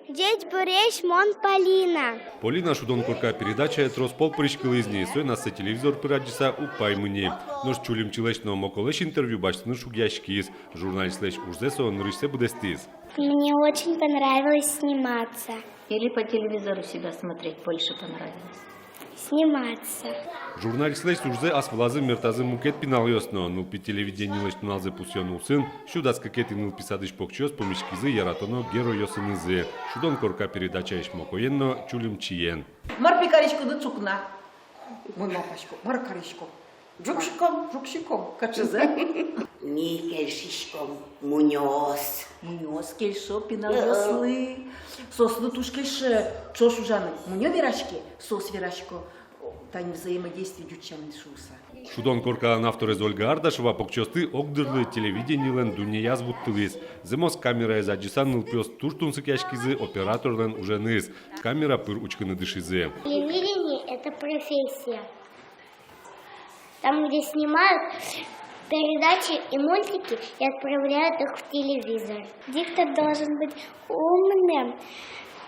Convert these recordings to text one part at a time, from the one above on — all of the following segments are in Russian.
Дедь Буреш Мон Полина. Полина шудон корка передача троспол пришкилизни, сой нас телевизор пираджиса у паймыни. Нож чулим чилешно моколеш интервью бачтны шугяшкиз, журналистлеш урзесо нрышсе будестиз. Мне очень понравилось сниматься. Или по телевизору себя смотреть больше понравилось? Сниматься. Журналистлеш урзе асвлазы мертазы мукет пиналёсно, ну пи телевидение леш налзе пусёнул сын, шудас какети ныл писадыш покчёс помешкизы яратоно героёсынызы. Шудон корка передача еш мокоенно чулим чиен. Мар пикаричку да цукна. Мой мапашко, мар каричко. Жукшиком, качезе. Микель Шишком, Муньоз. Муньоз кельшо пиналёслы. Сослы тушкельше. Чош ужаны, муньо верашки, сос верашко. Тань взаимодействие дючам шуса. Шудон корка авторез Ольга Ардашева покчосты огдырлы телевидениелен дуния звуттылыз. Земос камера заджисан нылпёс туштунсык яшкизы операторлен уже ныз. Камера пыр учканы дышизы. Телевидение – это профессия. Там, где снимают передачи и мультики и отправляют их в телевизор. Диктор должен быть умным,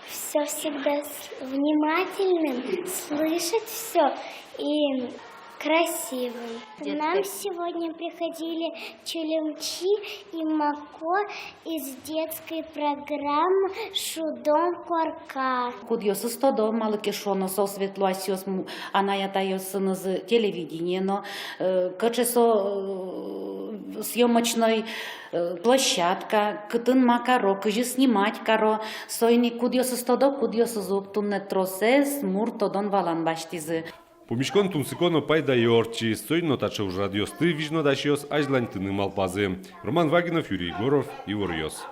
все всегда внимательным, слышать все и красивым. К нам сегодня приходили Чулимчи и Мако из детской программы «Шудон Корка». Кудьосы стодо малыки шоно со светлуасиос анаятайосыныз телевидение, но качесо съемочной площадка, кытын макаро, кыжы снимать каро, сойни кудьосы стодо, кудьосы зуб тунне тросес, мур тодон валан баштизы. Помешкон тунсиконо пайда йорчи, сойно тача уж радиосты, вижно дащиос ажлань тыны малпазы. Роман Вагинов, Юрий Егоров, Ивор Йос.